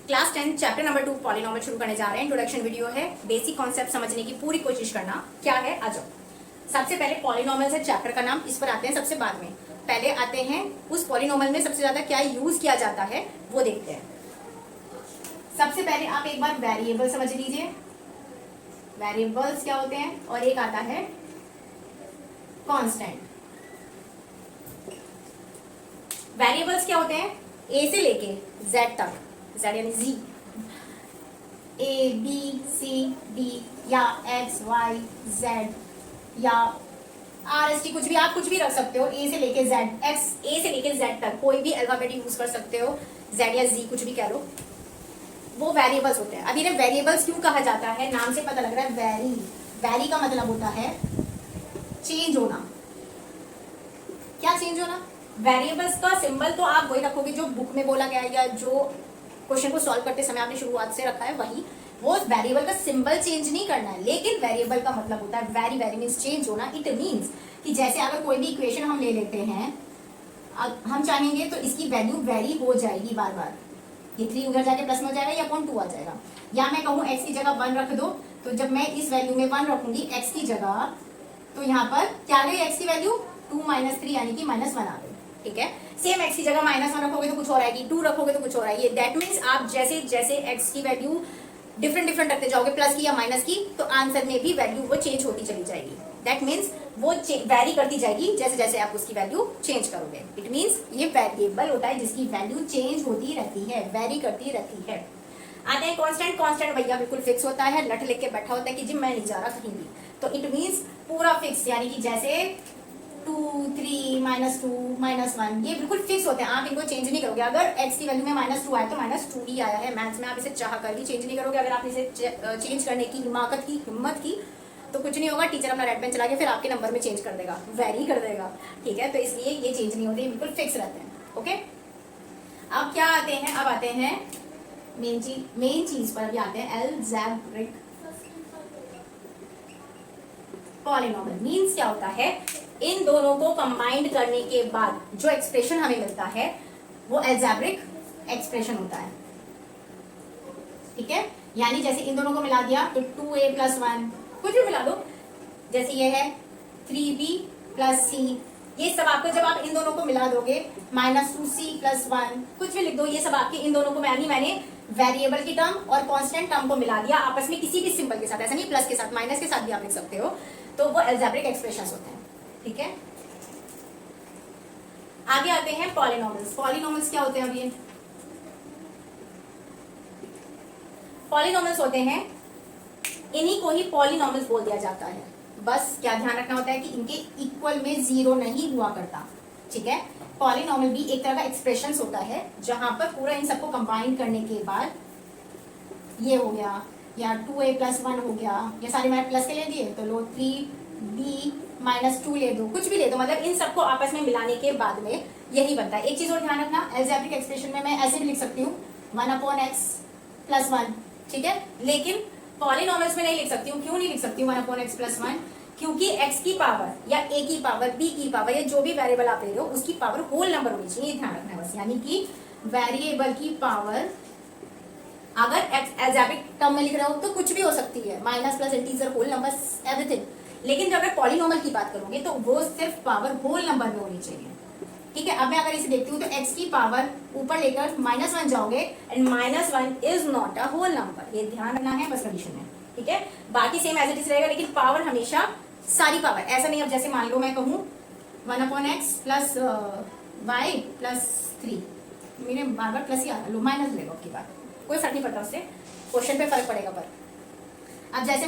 Class 10 chapter number 2 polynomial शुरू करने जा रहे हैं। इंट्रोडक्शन वीडियो है, बेसिक कॉन्सेप्ट समझने की पूरी कोशिश करना। क्या है, आ जाओ। सबसे पहले पॉलिनॉमियल है चैप्टर का नाम, इस पर आते हैं सबसे बाद में। पहले आते हैं उस पॉलिनॉमियल में सबसे ज्यादा क्या यूज किया जाता है वो देखते हैं। सबसे पहले आप एक बार वेरिएबल समझ लीजिए, वेरिएबल्स क्या होते हैं, और एक आता है कांस्टेंट। वेरिएबल्स क्या होते हैं, ए से लेके जेड तक, जेड यानी जी, ए बी सी डी या एक्स वाई जेड या आर एस टी, कुछ भी आप कुछ भी रख सकते हो। ए से लेके जेड, एक्स ए से लेके जेड तक कोई भी अल्फाबेट यूज कर सकते हो, जेड या जी कुछ भी कह लो, वो वेरिएबल्स होते हैं। अब इन्हें वेरिएबल्स क्यों कहा जाता है, नाम से पता लग रहा है वेरी, वेरी का मतलब होता है चेंज होना। क्या चेंज होना, वेरिएबल्स का सिंबल तो आप वही रखोगे जो बुक में बोला गया है या जो क्वेश्चन को सॉल्व करते समय आपने शुरुआत से रखा है वही। वो वेरिएबल का सिंबल चेंज नहीं करना है, लेकिन वेरिएबल का मतलब होता है वेरी, वेरी मीन्स चेंज होना। इट मीन्स कि जैसे अगर कोई भी इक्वेशन हम ले लेते हैं, हम चाहेंगे तो इसकी वैल्यू वेरी हो जाएगी बार बार। ये 3 उधर जाके प्लस में हो जाएगा या अपॉन 2 आ जाएगा, या मैं कहूँ x की जगह 1 रख दो, तो जब मैं इस वैल्यू में 1 रखूंगी x की जगह, तो यहाँ पर क्या आ गई x की वैल्यू 2 - 3 यानी कि -1 आ गई। ठीक है, सेम x की जगह -1 रखोगे तो कुछ और आएगी, 2 रखोगे तो कुछ और आएगी। दैट मीन्स आप जैसे जैसे x की वैल्यू डिफरेंट रखते जाओगे, प्लस की या माइनस की, तो आंसर में भी वैल्यू वो चेंज होती चली जाएगी। दैट मीन्स वो वेरी करती जाएगी जैसे जैसे आप उसकी वैल्यू चेंज करोगे। इट मीन्स ये वेरिएबल होता है जिसकी वैल्यू चेंज होती रहती है, वेरी करती रहती है। आते हैं कांस्टेंट। कांस्टेंट भैया बिल्कुल फिक्स होता है, लट लिख के बैठा होता है कि जी मैं नहीं जा रहा कहीं भी, तो इट मीन्स पूरा फिक्स, यानी कि जैसे 2 3 -2 -1 ये बिल्कुल फिक्स होते हैं, आप इनको चेंज नहीं करोगे। अगर x की वैल्यू में -2 आए तो -2 ही आया है, मैथ्स में आप इसे चाह कर भी चेंज नहीं करोगे। अगर आप इसे चेंज करने की हिम्मत की तो कुछ नहीं होगा, टीचर अपना रेड पेन चला के फिर आपके नंबर में चेंज कर देगा, वेरी कर देगा। ठीक है, तो इसलिए ये चेंज नहीं होते, बिल्कुल फिक्स रहते हैं। ओके, अब क्या आते हैं, अब आते हैं मेन चीज पर अभी आते हैं, अलजेब्रिक पॉलिनॉमियल। मींस क्या होता है, इन दोनों को कंबाइंड करने के बाद जो एक्सप्रेशन हमें मिलता है वो अलजेब्रिक एक्सप्रेशन होता है। ठीक है, यानी जैसे इन दोनों को मिला दिया तो 2a + 1 कुछ भी मिला दो, जैसे ये है 3b + c, ये सब आपको जब आप इन दोनों को मिला दोगे, -2c + 1 कुछ भी लिख दो, ये सब आपके इन दोनों को मैंने वेरिएबल की टर्म और कांस्टेंट टर्म को मिला दिया आपस में किसी भी सिंबल के साथ, ऐसा नहीं प्लस के साथ, माइनस के साथ भी आप लिख सकते हो, तो वो अलजेब्रिक एक्सप्रेशंस होते हैं। ठीक है, आगे आते हैं पॉलिनॉमियल्स। पॉलिनॉमियल्स क्या होते हैं, अब ये पॉलिनॉमियल्स होते हैं, इन्हीं को ही पॉलिनॉमियल्स बोल दिया जाता है। बस क्या ध्यान रखना होता है कि इनके इक्वल में 0 नहीं हुआ करता। ठीक है, पॉलिनॉमियल भी एक तरह का एक्सप्रेशंस होता है जहां पर पूरा इन सबको कंबाइन करने के बाद ये हो गया, या 2a + 1 हो गया, ये सारे मैंने प्लस के ले दिए, तो लो 3b - 2 ले दो, कुछ भी ले दो, मतलब इन सबको आपस में मिलाने के बाद में यही बनता है। एक चीज और ध्यान रखना, अलजेब्रिक एक्सप्रेशन में मैं ऐसे भी लिख सकती हूँ 1/x + 1। ठीक है, लेकिन पॉलिनॉमियल्स में नहीं लिख सकती हूँ। क्यों नहीं लिख सकती हूँ 1/x + 1, क्योंकि x की पावर या a की पावर b की पावर या जो भी वेरिएबल आप ले रहे हो उसकी पावर होल नंबर होनी चाहिए, ध्यान रखना है बस। यानी कि वेरिएबल की पावर अगर अलजेब्रिक टर्म में लिख रहे हो तो कुछ भी हो सकती है, minus plus integer whole number everything, लेकिन जब अगर पॉलिनॉमियल की बात करोगे तो वो सिर्फ पावर होल नंबर में होनी चाहिए। ठीक है, अब मैं अगर इसे देखती हूँ तो x की पावर ऊपर लेकर -1 जाओगे, and -1 is not a whole number, ये ध्यान रखना है बस कंडीशन में। ठीक है, बाकी सेम एज इट इज रहेगा, लेकिन पावर हमेशा सारी पावर, ऐसा नहीं। अब जैसे मान लो मैं कहूँ 1/x + y + 3, मेरे बार बार प्लस ही आ लो, माइनस ले लो आपकी बात, कोई फर्क नहीं पड़ता उससे, क्वेश्चन पे फर्क पड़ेगा। पर अब जैसे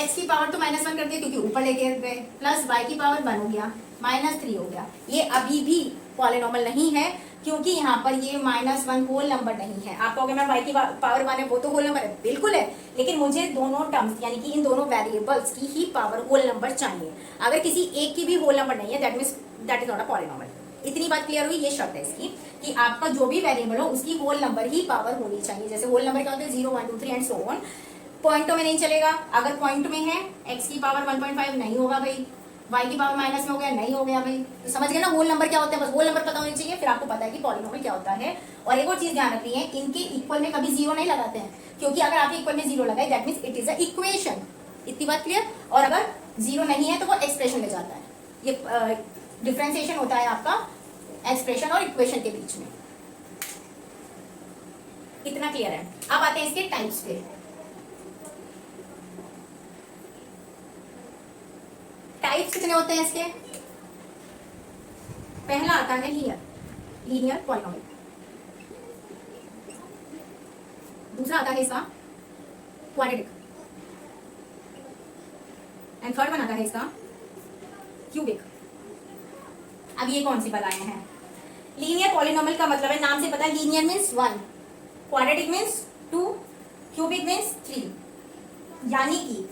x की पावर तो -1 कर दिया क्योंकि ऊपर लेके गए, प्लस y की पावर 1 हो गया, -3 हो गया, ये अभी भी पॉलिनॉमियल नहीं है क्योंकि यहाँ पर ये -1 होल नंबर नहीं है। आप कहोगे मैम y की पावर 1 है, वो तो होल नंबर है, बिल्कुल है, लेकिन मुझे दोनों टर्म्स यानी कि इन दोनों वेरिएबल्स की ही पावर होल नंबर चाहिए। अगर किसी एक की भी होल नंबर नहीं है, that means that is not a polynomial. इतनी बात क्लियर हुई, ये शर्त है इसकी कि आपका जो भी वेरिएबल हो उसकी होल नंबर ही पावर होनी चाहिए। जैसे होल नंबर क्या होते हैं, 0 1 2 3 एंड सो ऑन। पॉइंटों में नहीं चलेगा, अगर पॉइंट में है x की पावर 1.5 नहीं होगा भाई, y की पावर माइनस में हो गया, नहीं हो गया भाई। तो समझ गए ना होल नंबर क्या होता है, बस होल नंबर पता होने चाहिए, फिर आपको पता है कि पॉलिनोमियल क्या होता है। और एक और चीज ध्यान रखनी है, इनके इक्वल में कभी जीरो नहीं लगाते हैं, क्योंकि अगर आप इक्वल में जीरो लगाए that means it is a equation. इतनी बात क्लियर। और अगर जीरो नहीं है तो वो एक्सप्रेशन में जाता है। ये डिफरेंशिएशन होता है आपका एक्सप्रेशन और इक्वेशन के बीच में। इतना क्लियर है। अब आते हैं इसके टाइप्स पे। टाइप्स कितने होते हैं इसके? पहला आता है लीनियर पॉलिनोमियल। दूसरा आता है इसका क्वाड्रेटिक, एंड थर्ड वन आता है इसका क्यूबिक। अब ये कौन सी बताए हैं? लीनियर पॉलिनोमियल का मतलब है, नाम से पता है, linear means 1, quadratic means 2, cubic means 3। यानी कि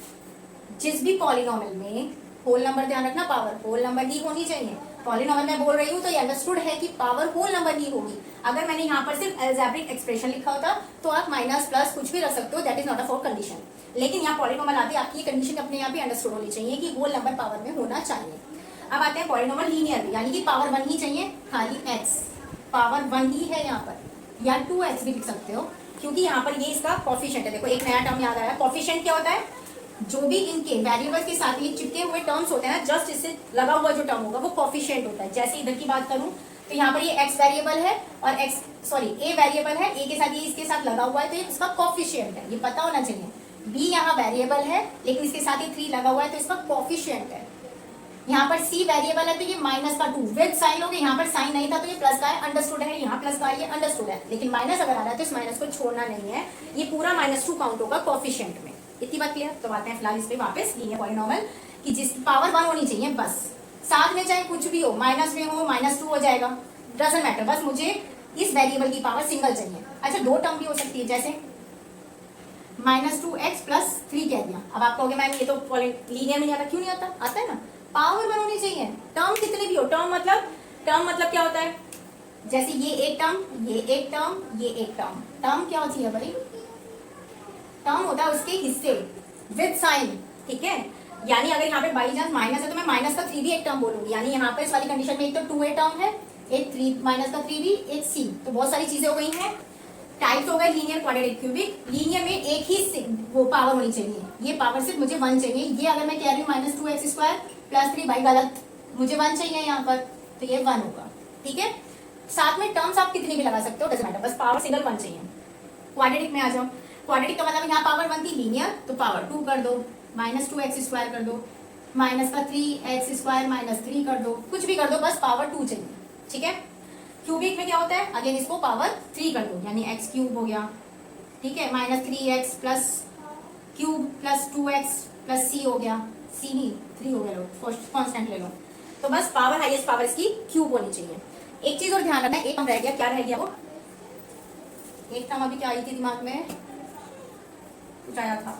जिस भी पॉलिनोमियल में होल नंबर, ध्यान रखना पावर होल नंबर ही होनी चाहिए। पॉलिनोमियल में बोल रही हूँ तो ये अंडरस्टूड है कि पावर होल नंबर ही होगी। अगर मैंने यहाँ पर सिर्फ अलजेब्रिक एक्सप्रेशन लिखा होता तो आप माइनस प्लस कुछ भी रख सकते हो, that is not a four condition. लेकिन यहाँ पॉलिनोमियल आती है, आपकी ये कंडीशन अपने यहाँ पे अंडरस्टूड होनी चाहिए कि होल नंबर पावर में होना चाहिए। अब आते हैं पॉलिनोमियल लीनियर, यानी कि पावर 1 ही चाहिए, खाली x पावर 1 ही है यहाँ पर, या 2x भी लिख सकते हो, क्योंकि यहाँ पर ये इसका कॉफिशिएंट है। देखो एक नया टर्म याद आया, कॉफिशिएंट क्या होता है? जो भी इनके वेरिएबल्स के साथ ये चिपके हुए टर्म्स होते हैं ना, जस्ट इससे लगा हुआ जो टर्म होगा वो कॉफिशिएंट होता है। जैसे इधर की बात करूं तो यहाँ पर ये x वेरिएबल है और a वेरिएबल है, a के साथ ये इसके साथ लगा हुआ है तो ये इसका कॉफिशिएंट है, ये पता होना चाहिए। b यहाँ वेरिएबल है लेकिन इसके साथ ये 3 लगा हुआ है तो इसका कॉफिशिएंट है। यहाँ पर c वेरिएबल है तो ये माइनस का 2 विद साइन हो गया, यहाँ पर साइन नहीं था तो ये प्लस का है, अंडरस्टूड है, यहाँ प्लस का है, ये अंडरस्टूड है। लेकिन माइनस अगर आ रहा है तो इस माइनस को छोड़ना नहीं है, ये पूरा -2 काउंट होगा कॉफिशिएंट में। इतनी बात क्लियर। तो आते हैं फिलहाल इस पे वापस लीनियर पॉलिनोमियल कि जिसकी पावर 1 होनी चाहिए, बस साथ में चाहे कुछ भी हो, माइनस में हो -2 हो जाएगा, डजंट मैटर, बस मुझे इस वेरिएबल की पावर सिंगल चाहिए। अच्छा दो टर्म भी हो सकती है, जैसे -2x + 3 कह दिया। अब आप कहोगे मैम ये तो लीनियर में नहीं आता, क्यों नहीं आता? आता है ना, पावर 1 होनी चाहिए, टर्म कितने भी हो। टर्म मतलब क्या होता है? जैसे ये एक टर्म, ये एक टर्म, ये एक टर्म, टर्म क्या होती है भाई? टर्म होता है उसके हिस्से विद साइन, ठीक है। यानी अगर यहाँ पे बाई चांस माइनस है तो मैं माइनस का 3 भी एक टर्म बोलूंगी। यानी यहाँ पे इस वाली कंडीशन में एक तो 2a टर्म है, एक 3 माइनस का 3 भी, एक c, तो बहुत सारी चीजें हो गई हैं। टाइप्स हो गए लीनियर, क्वाड्रेटिक, क्यूबिक। लीनियर में एक ही वो पावर होनी चाहिए, ये पावर सिर्फ मुझे 1 चाहिए। ये अगर मैं कह रही हूँ -2x² + 3, भाई गलत, मुझे 1 चाहिए यहाँ पर, तो ये 1 होगा, ठीक है। साथ में टर्म्स आप कितनी भी लगा सकते हो, डजंट मैटर, बस पावर सिंगल 1 चाहिए। क्वाड्रेटिक में आ जाओ, क्वाड्रेटिक का मतलब यहाँ पावर 1 थी, लीनियर तो पावर 2 कर दो, -2x² कर दो, -3x² - 3 कर दो, कुछ भी कर दो, बस पावर 2 चाहिए, ठीक है। क्यूबिक में क्या होता है? अगेन इसको पावर 3 कर दो, यानी x³ हो गया, ठीक है, -3x + क्यूब + 2x + c हो गया, c नहीं 3 हो गया, लो फर्स्ट कांस्टेंट ले लो। तो बस पावर, हाईएस्ट पावर इसकी क्यूब होनी चाहिए। एक चीज और ध्यान रखना है, एक हम रह गया, क्या रह गया वो? एक टर्म अभी क्या आई थी दिमाग में, कुछ आया था,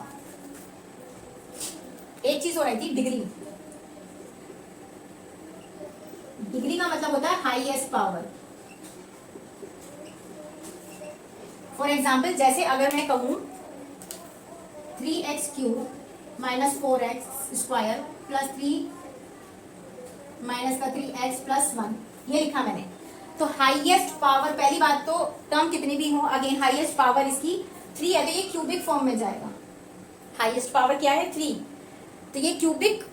एक चीज हो रही थी, डिग्री। डिग्री का मतलब होता है हाईएस्ट पावर। फॉर एग्जाम्पल जैसे अगर मैं कहूं 3x³ - 4x² + 3 - 3x + 1, ये लिखा मैंने। तो हाईएस्ट पावर, पहली बात तो टर्म कितनी भी हो, अगेन हाईएस्ट पावर इसकी 3 है तो ये क्यूबिक फॉर्म में जाएगा। हाईएस्ट पावर क्या है? 3, तो ये क्यूबिक,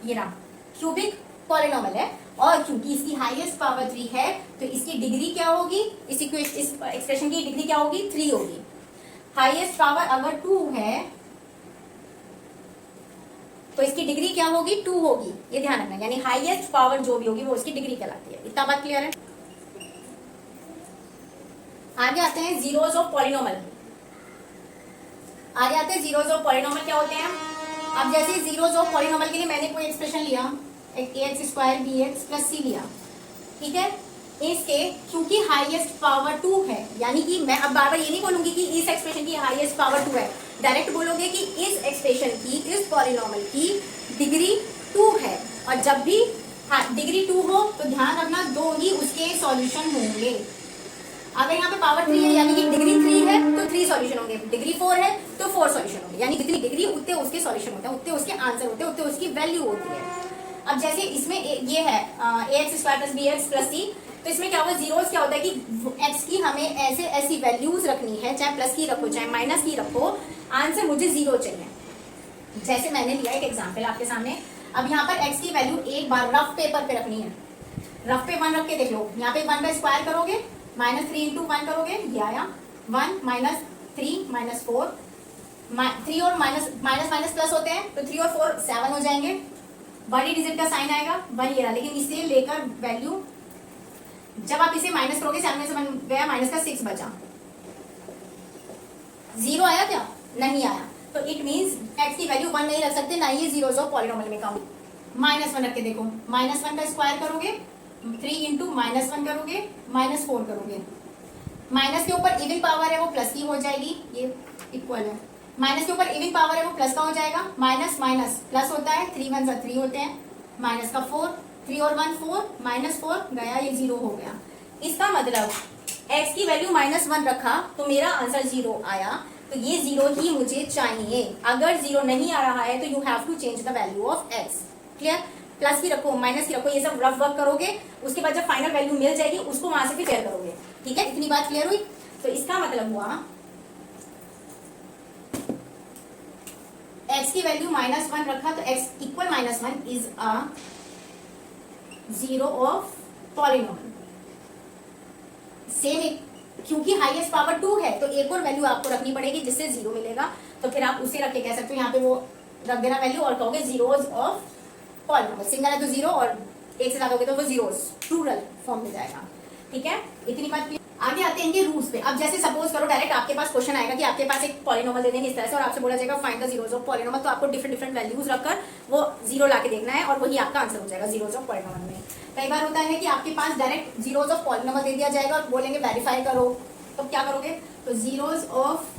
ये रहा क्यूबिक पॉलिनोमियल है। और क्योंकि इसकी हाईएस्ट पावर 3 है तो इसकी डिग्री क्या होगी? इस एक्सप्रेशन की डिग्री क्या होगी? 3 होगी। हाईएस्ट पावर अगर 2 है तो इसकी डिग्री क्या होगी? 2 होगी, ये ध्यान रखना। यानी हाईएस्ट पावर जो भी होगी वो उसकी डिग्री कहलाती है। इतना बात क्लियर है? आगे आते हैं जीरोस ऑफ पॉलिनोमियल। आगे आते हैं जीरोस ऑफ पॉलिनोमियल क्या होते हैं। अब जैसे जीरोस ऑफ पॉलिनोमियल के लिए मैंने कोई एक्सप्रेशन लिया, एक ax² bx + c लिया, ठीक है। इसके क्योंकि हाईएस्ट पावर 2 है, यानी कि मैं अब बार बार ये नहीं बोलूंगी कि इस एक्सप्रेशन की हाईएस्ट पावर 2 है, डायरेक्ट बोलोगे कि इस एक्सप्रेशन की, इस पॉलिनोमियल की डिग्री 2 है। और जब भी डिग्री 2 हो तो ध्यान रखना 2 ही उसके सॉल्यूशन होंगे। अगर यहाँ पे पावर 3 है यानी कि डिग्री 3 है तो 3 सॉल्यूशन होंगे, डिग्री 4 है तो 4 सॉल्यूशन होंगे। यानी जितनी डिग्री उतने उसके सॉल्यूशन होते हैं, उतने उसके आंसर होते हैं, उतने उसकी वैल्यू होती है। अब जैसे इसमें ये है ax square plus bx plus c, तो इसमें क्या होगा, जीरोस क्या होता है कि x की हमें ऐसे ऐसी वैल्यूज रखनी है, चाहे प्लस की रखो चाहे माइनस की रखो, आंसर मुझे जीरो चाहिए। जैसे मैंने लिया एक एग्जांपल आपके सामने, अब यहाँ पर x की वैल्यू एक बार रफ पेपर पे रखनी है, रफ पे 1 रख के देख लो, यहाँ पे 1 का स्क्वायर करोगे माइनस 3 इंटू 1 करोगे, ये आया 1 माइनस 3 माइनस 4, 3 और माइनस माइनस प्लस होते हैं, तो 3 और 4 7 हो जाएंगे, बड़ी डिजिट का साइन आएगा 1 ये रहा, लेकिन इसे लेकर वैल्यू जब आप इसे माइनस करोगे 7 में से 1 गया, माइनस का 6 बचा, 0 आया क्या, नहीं आया, तो इट मींस x की वैल्यू 1 नहीं रख सकते, ना ये जीरोस ऑफ पॉलिनोमियल में काउंट। -1 रख के देखो, -1 का स्क्वायर करोगे 3 इंटू -1 करोगे -4 करोगे, माइनस के ऊपर इवन पावर है वो प्लस की हो जाएगी, ये इक्वल है, माइनस के ऊपर इवन पावर है वो प्लस का हो जाएगा, माइनस माइनस प्लस होता है, 3 1 जा 3 होते हैं, माइनस का 4, 3 और 1 4, -4 गया, ये 0 हो गया। इसका मतलब x की वैल्यू -1 रखा तो मेरा आंसर 0 आया, तो ये 0 ही मुझे चाहिए। अगर 0 नहीं आ रहा है तो you have to change the value of x। Clear, plus की रखो माइनस की रखो, ये सब रफ वर्क करोगे, उसके बाद जब फाइनल वैल्यू मिल जाएगी उसको वहां से फिर शेयर करोगे। ठीक है, इतनी बात क्लियर हुई। तो इसका मतलब हुआ x की वैल्यू -1 रखा तो x equal -1 is a zero of polynomial. Same, क्योंकि हाईएस्ट पावर 2 है तो एक और वैल्यू आपको रखनी पड़ेगी जिससे 0 मिलेगा, तो फिर आप उसे रख के कह सकते हो, यहाँ पे वो रख देना वैल्यू और कहोगे जीरोस ऑफ पॉलिनोमियल। सिंगल है तो 0 और एक से ज्यादा होगे तो वो जीरोस प्लूरल फॉर्म में जाएगा। ठीक है, इतनी बात क्लियर। आगे आते हैं इनके रूट्स पे। अब जैसे सपोज करो डायरेक्ट आपके पास क्वेश्चन आएगा कि आपके पास एक पॉलिनोमियल दे देंगे इस तरह से और आपसे बोला जाएगा find the zeros of polynomial, तो आपको डिफरेंट वैल्यूज रखकर वो 0 लाके देखना है और वही आपका आंसर हो जाएगा जीरोस ऑफ पॉलिनोमियल में। कई बार होता है कि आपके पास डायरेक्ट जीरोस ऑफ पॉलिनोमियल दे दिया जाएगा और बोलेंगे वेरीफाई करो, तो क्या करोगे, तो जीरोस ऑफ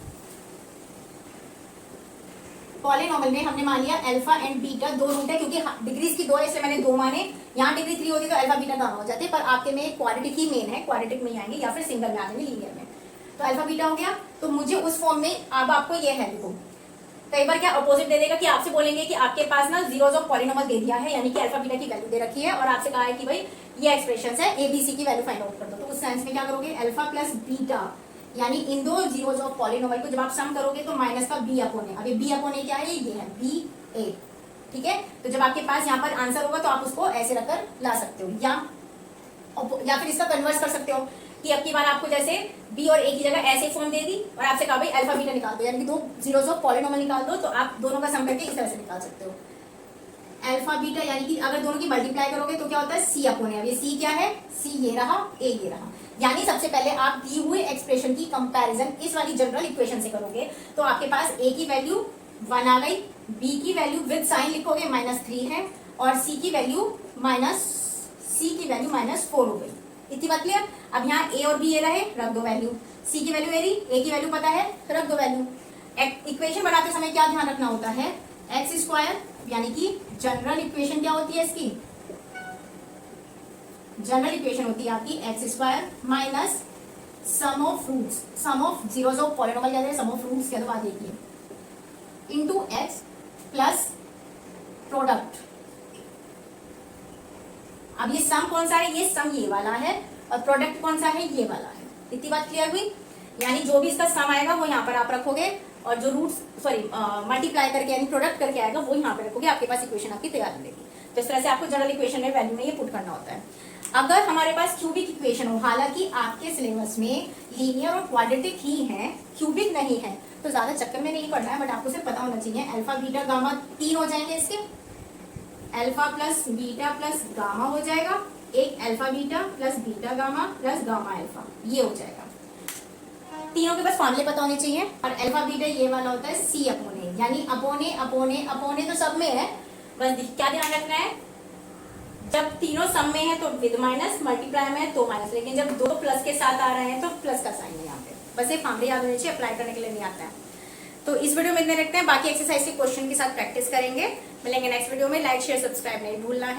पॉलिनोमियल में हमने मान लिया अल्फा एंड बीटा दो रूट है, क्योंकि डिग्रीज की 2 है इसलिए मैंने 2 माने, यहाँ डिग्री 3 होती तो अल्फा बीटा गामा हो जाते, पर आपके में क्वाड्रेटिक ही मेन है, क्वाड्रेटिक में ही आएंगे या फिर सिंगल में आएंगे लीनियर में। तो अल्फा बीटा हो गया, तो मुझे उस फॉर्म में अब आपको ये है, देखो कई बार क्या अपोजिट दे देगा कि आपसे बोलेंगे कि आपके पास ना जीरोस ऑफ पॉलिनोमियल दे दिया है, यानी कि अल्फा बीटा की वैल्यू दे रखी है और आपसे कहा है कि भाई ये एक्सप्रेशन है एबीसी की वैल्यू फाइंड आउट कर दो, तो उस सेंस में क्या करोगे, अल्फा प्लस बीटा, यानी इन दो जीरोस ऑफ पॉलिनोमियल को जब आप सम करोगे तो माइनस का बी अपॉन ए, अभी बी अपॉन ए क्या है, ये है बी ए। ठीक है, तो जब आपके पास यहाँ पर आंसर होगा तो आप उसको ऐसे रखकर ला सकते हो, या फिर इसका कन्वर्स कर सकते हो कि अब की बार आपको जैसे बी और ए की जगह ऐसे फॉर्म दे दी और आपसे कहा भाई अल्फा बीटा निकाल दो, यानी कि दो जीरोस ऑफ पॉलिनोमियल निकाल दो, तो आप दोनों का सम करके इस तरह से निकाल सकते हो अल्फा बीटा, यानी कि अगर दोनों की मल्टीप्लाई करोगे तो क्या होता है, सी अपॉन ए। अब ये सी क्या है, सी ये रहा, ए ये रहा, यानी सबसे पहले आप दी हुए एक्सप्रेशन की कंपैरिजन इस वाली जनरल इक्वेशन से करोगे तो आपके पास ए की वैल्यू 1 आ गई, बी की वैल्यू विद साइन लिखोगे -3 है और सी की वैल्यू -4 हो गई। इतनी बात क्लियर। अब यहाँ ए और बी ये रहे, रख दो वैल्यू, सी की वैल्यू मेरी, ए की वैल्यू पता है तो रख दो वैल्यू। इक्वेशन बनाते समय क्या ध्यान रखना होता है, एक्स स्क्वायर, यानी कि जनरल इक्वेशन क्या होती है इसकी, जनरल इक्वेशन होती है आपकी x square minus sum of roots, sum of zeros of polynomial कहते हैं, सम ऑफ रूट्स कह दो, बात एक ही, इनटू एक्स प्लस प्रोडक्ट। अब ये सम कौन सा है, ये सम ये वाला है और प्रोडक्ट कौन सा है, ये वाला है। इतनी बात क्लियर हुई, यानी जो भी इसका सम आएगा वो यहाँ पर आप रखोगे और जो रूट्स मल्टीप्लाई करके यानी प्रोडक्ट करके आएगा वो यहाँ पे रखोगे, आपके पास इक्वेशन आपकी तैयार मिलेगी। तो इस तरह से आपको जनरल इक्वेशन में वैल्यू में ये पुट करना होता है। अगर हमारे पास क्यूबिक इक्वेशन हो, हालांकि आपके सिलेबस में लीनियर और क्वाड्रेटिक ही है, क्यूबिक नहीं है, तो ज्यादा चक्कर में नहीं पड़ना है, बट आपको सिर्फ पता होना चाहिए अल्फा बीटा गामा 3 हो जाएंगे इसके, alpha plus beta plus gamma हो जाएगा, एक alpha beta plus beta gamma plus gamma alpha, ये हो जाएगा। तीनों के बस फॉर्मूले पता होने चाहिए और अल्फा बीटा ये वाला होता है सी अपॉन ए, यानी अपॉन ए तो सब में है, बस क्या ध्यान रखना है, जब तीनों सम में है तो विद माइनस, मल्टीप्लाई में है तो माइनस, लेकिन जब दो प्लस के साथ आ रहे हैं तो प्लस का साइन है यहाँ पे, बस ये फॉर्मूले याद होने चाहिए, अप्लाई करने के लिए नहीं आता है। तो इस वीडियो में इतने रखते हैं, बाकी एक्सरसाइज के क्वेश्चन के साथ प्रैक्टिस करेंगे। मिलेंगे नेक्स्ट वीडियो में, लाइक शेयर सब्सक्राइब नहीं भूलना है।